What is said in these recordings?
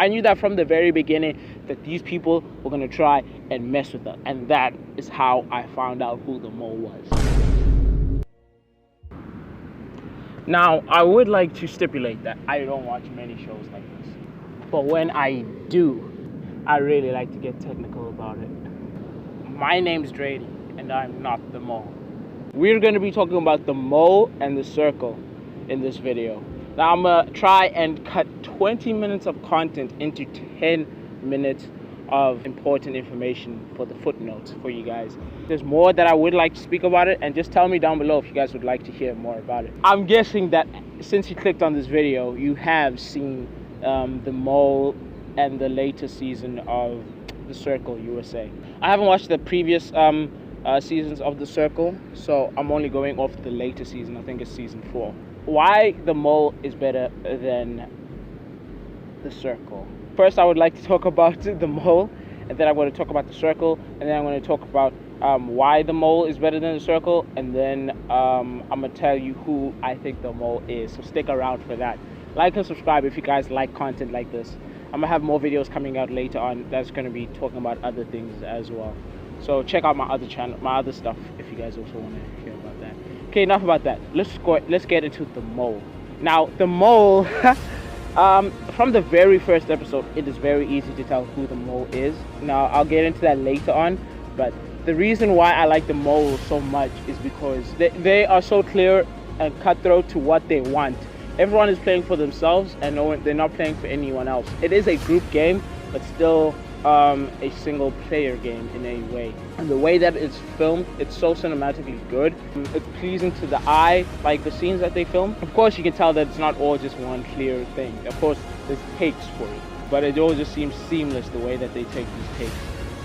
I knew that from the very beginning that these people were going to try and mess with her. And that is how I found out who the mole was. Now, I would like to stipulate that I don't watch many shows like this. But when I do, I really like to get technical about it. My name's Draidyy, and I'm not the mole. We're going to be talking about the mole and the circle in this video. Now, I'm going to try and cut 20 minutes of content into 10 minutes of important information for the footnotes for you guys. There's more that I would like to speak about it, and just tell me down below if you guys would like to hear more about it. I'm guessing that since you clicked on this video, you have seen the mole and the latest season of The Circle, you were saying. I haven't watched the previous seasons of The Circle, so I'm only going off the latest season. I think it's season 4. Why the mole is better than The Circle. First, I would like to talk about the mole, and then I'm going to talk about The Circle, and then I'm going to talk about why the mole is better than The Circle, and then I'm going to tell you who I think the mole is. So stick around for that. Like and subscribe if you guys like content like this. I'm going to have more videos coming out later on that's going to be talking about other things as well. So check out my other channel, my other stuff, if you guys also want to hear about that. Okay, enough about that. Let's get into the mole. Now, the mole, from the very first episode, it is very easy to tell who the mole is. Now, I'll get into that later on, but the reason why I like the mole so much is because they are so clear and cutthroat to what they want. Everyone is playing for themselves, and they're not playing for anyone else. It is a group game, but still a single player game in a way. And the way that it's filmed, it's so cinematically good. It's pleasing to the eye, like the scenes that they film. Of course, you can tell that it's not all just one clear thing. Of course, there's takes for it, but it all just seems seamless the way that they take these takes.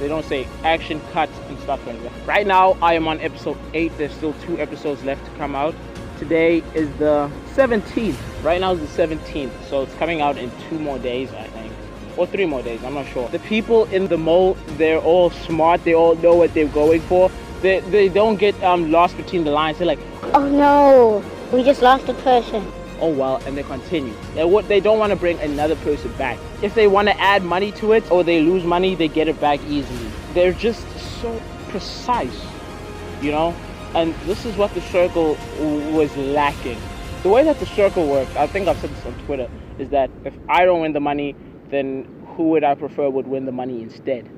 They don't say action cuts and stuff like that. Right now, I am on episode 8. There's still 2 episodes left to come out. Today is the 17th. Right now is the 17th, so it's coming out in 2 more days, I think. Or 3 more days, I'm not sure. The people in the mole, they're all smart. They all know what they're going for. They don't get lost between the lines. They're like, oh no, we just lost a person. Oh well, and they continue. They don't want to bring another person back. If they want to add money to it or they lose money, they get it back easily. They're just so precise, you know? And this is what The Circle was lacking. The way that The Circle works, I think I've said this on Twitter, is that if I don't win the money, then who would I prefer would win the money instead?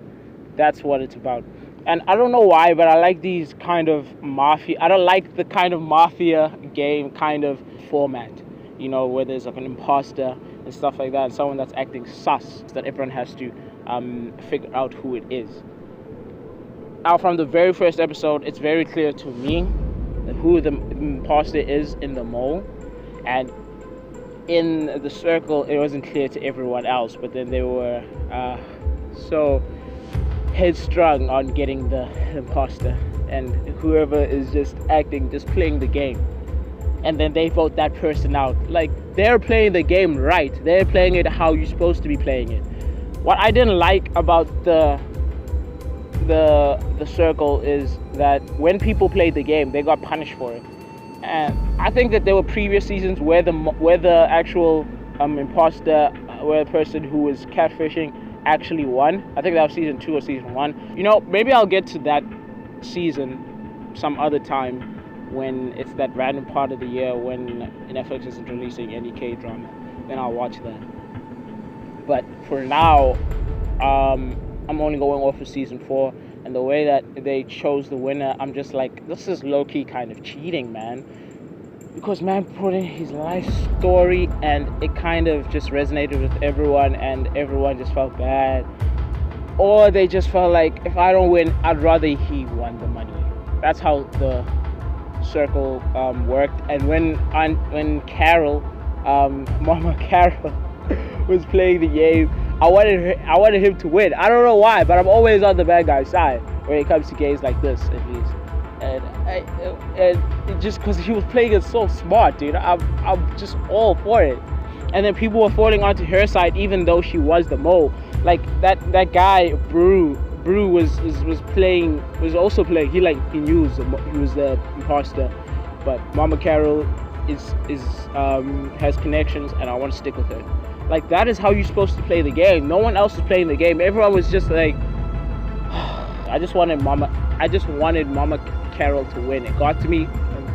That's what it's about. And I don't know why, but I like these kind of mafia. I don't like the kind of mafia game kind of format, you know, where there's like an imposter and stuff like that, and someone that's acting sus that everyone has to figure out who it is. Now, from the very first episode, it's very clear to me that who the imposter is in the mole, and in The Circle, it wasn't clear to everyone else, but then they were so headstrong on getting the imposter, and whoever is just playing the game, and then they vote that person out. Like, they're playing the game right. They're playing it how you're supposed to be playing it. What I didn't like about the Circle is that when people played the game, they got punished for it. And I think that there were previous seasons where the actual imposter, where the person who was catfishing actually won. I think that was season 2 or season 1. You know, maybe I'll get to that season some other time when it's that random part of the year when Netflix isn't releasing any K-drama. Then I'll watch that. But for now, I'm only going off of season 4, and the way that they chose the winner, I'm just like, this is low-key kind of cheating, man. Because man put in his life story, and it kind of just resonated with everyone, and everyone just felt bad. Or they just felt like, if I don't win, I'd rather he won the money. That's how the Circle worked. And when Carol, Mama Carol, was playing the game, I wanted him to win. I don't know why, but I'm always on the bad guy's side when it comes to games like this, at least. And just because he was playing it so smart, dude, I'm just all for it. And then people were falling onto her side, even though she was the mole. Like that guy Brew was also playing. He knew he was the imposter, but Mama Carol has connections, and I want to stick with her. Like, that is how you're supposed to play the game. No one else is playing the game. Everyone was just like, I just wanted Mama Carol to win. It got to me, and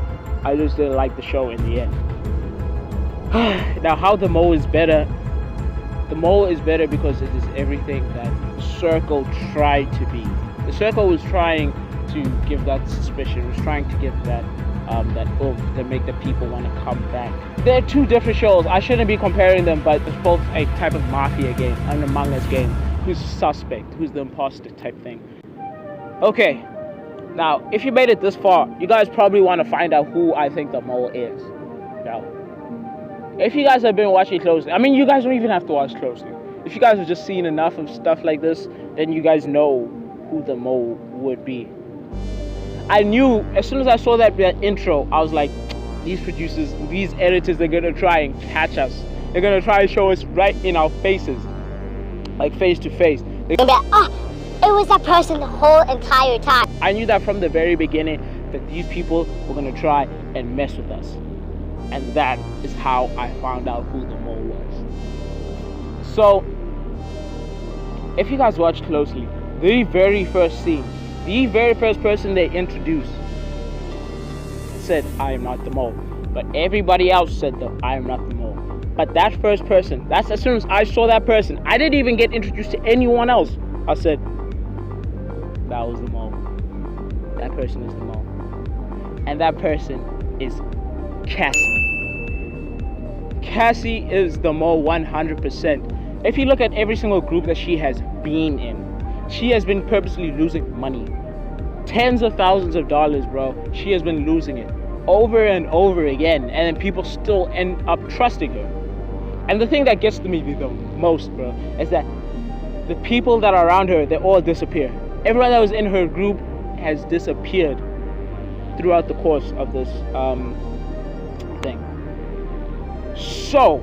I just didn't like the show in the end. Now, how the mole is better? The mole is better because it is everything that Circle tried to be. The Circle was trying to give that suspicion, was trying to give that oomph to make the people want to come back. They're two different shows. I shouldn't be comparing them, but it's both a type of mafia game, an Among Us game. Who's suspect? Who's the imposter type thing? Okay, now if you made it this far, you guys probably want to find out who I think the mole is. Now, if you guys have been watching closely, I mean, you guys don't even have to watch closely. If you guys have just seen enough of stuff like this, then you guys know who the mole would be. I knew, as soon as I saw that intro, I was like, these producers, these editors, they're gonna try and catch us. They're gonna try and show us right in our faces, like face to face. It was that person the whole entire time. I knew that from the very beginning, that these people were gonna try and mess with us. And that is how I found out who the mole was. So, if you guys watch closely, the very first scene, the very first person they introduced said, I am not the mole. But everybody else said, I am not the mole. But that first person, that's as soon as I saw that person, I didn't even get introduced to anyone else. I said, that was the mole. That person is the mole. And that person is Cassie. Cassie is the mole 100%. If you look at every single group that she has been in, she has been purposely losing money. Tens of thousands of dollars, bro. She has been losing it over and over again. And then people still end up trusting her. And the thing that gets to me the most, bro, is that the people that are around her, they all disappear. Everyone that was in her group has disappeared throughout the course of this thing. So,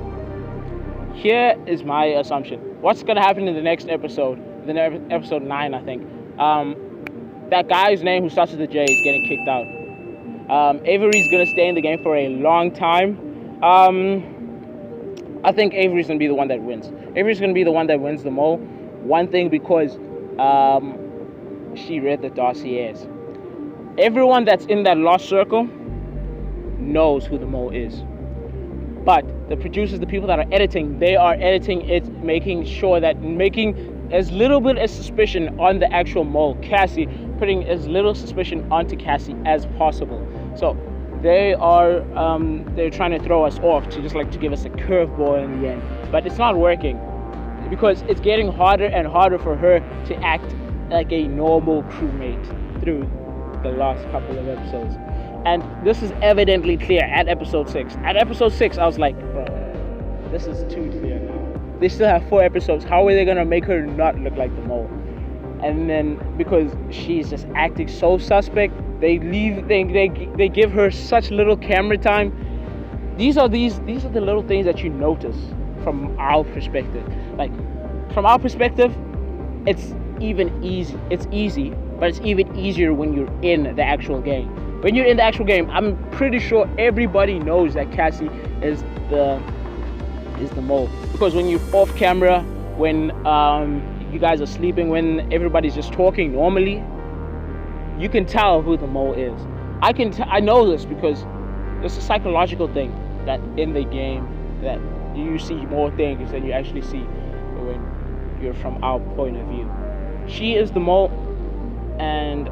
here is my assumption. What's going to happen in the next episode? Episode 9, I think. That guy's name who starts with the J is getting kicked out. Avery's going to stay in the game for a long time. I think Avery's going to be the one that wins. Avery's going to be the one that wins the mole. One thing, because she read the dossiers. Everyone that's in that lost circle knows who the mole is. But the producers, the people that are editing, they are editing it, making sure that, making as little bit of suspicion on the actual mole, Cassie, putting as little suspicion onto Cassie as possible. So they are, they're trying to throw us off to just like to give us a curveball in the end. But it's not working because it's getting harder and harder for her to act like a normal crewmate through the last couple of episodes. And this is evidently clear at episode 6. At episode 6, I was like, bro, this is too clear now. They still have 4 episodes. How are they going to make her not look like the mole? And then, because she's just acting so suspect, they give her such little camera time. These are the little things that you notice from our perspective. Like, from our perspective, it's easy, but it's even easier when you're in the actual game. When you're in the actual game, I'm pretty sure everybody knows that Cassie is the mole. Because when you're off camera, when you guys are sleeping, when everybody's just talking normally, you can tell who the mole is. I know this because it's a psychological thing that in the game that you see more things than you actually see when you're from our point of view. She is the mole, and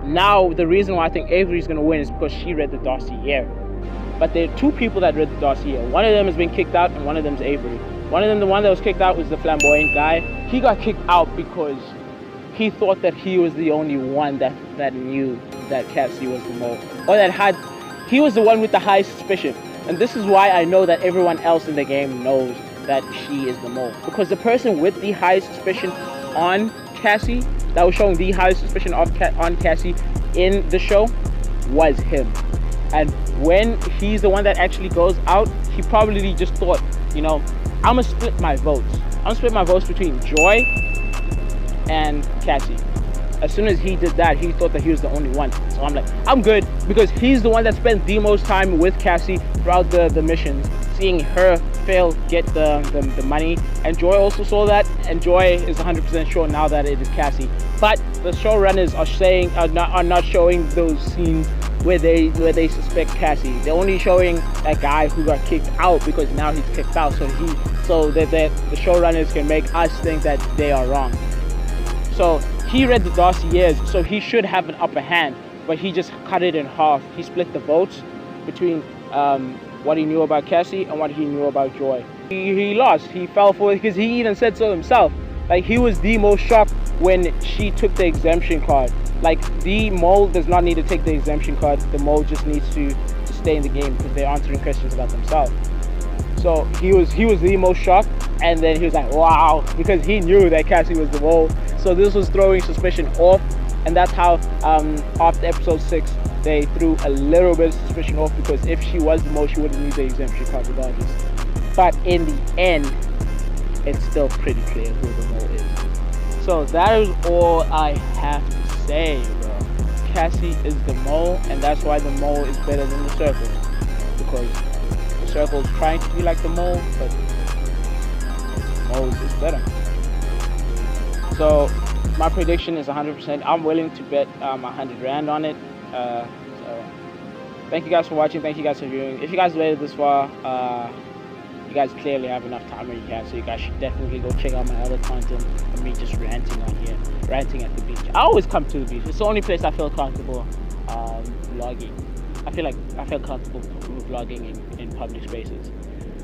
now the reason why I think Avery's gonna win is because she read the dossier. But there are 2 people that read the dossier. One of them has been kicked out, and one of them is Avery. One of them, the one that was kicked out, was the flamboyant guy. He got kicked out because he thought that he was the only one that knew that Cassie was the mole, or he was the one with the high suspicion. And this is why I know that everyone else in the game knows that she is the mole, because the person with the high suspicion on Cassie, that was showing the high suspicion on Cassie in the show, was him. And when he's the one that actually goes out, he probably just thought, you know, I'm gonna split my votes. I'm gonna split my votes between Joy and Cassie. As soon as he did that, he thought that he was the only one. So I'm like, I'm good, because he's the one that spent the most time with Cassie throughout the missions, seeing her Phil get the money. And Joy also saw that, and Joy is 100% sure now that it is Cassie. But the showrunners are not showing those scenes where they suspect Cassie. They're only showing that guy who got kicked out because now he's kicked out, so that the showrunners can make us think that they are wrong. So he read the dossiers, so he should have an upper hand, but he just cut it in half. He split the votes between what he knew about Cassie and what he knew about Joy. He lost. He fell for it because he even said so himself. Like, he was the most shocked when she took the exemption card. Like, the mole does not need to take the exemption card. The mole just needs to stay in the game because they're answering questions about themselves. So he was the most shocked, and then he was like, wow, because he knew that Cassie was the mole. So this was throwing suspicion off, and that's how after episode 6 they threw a little bit of suspicion off, because if she was the mole, she wouldn't need the exemption card regardless. But in the end, it's still pretty clear who the mole is. So that is all I have to say, bro. Cassie is the mole, and that's why the mole is better than the circle, because the circle is trying to be like the mole, but the mole is better. So my prediction is 100%. I'm willing to bet 100 Rand on it. So thank you guys for watching. Thank you guys for viewing. If you guys made it this far, you guys clearly have enough time where you can, so you guys should definitely go check out my other content of me just ranting on here, ranting at the beach. I always come to the beach. It's the only place I feel comfortable vlogging. I feel comfortable vlogging in public spaces.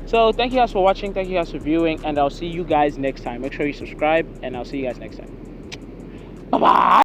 So thank you guys for watching, thank you guys for viewing, and I'll see you guys next time. Make sure you subscribe, and I'll see you guys next time. Bye bye.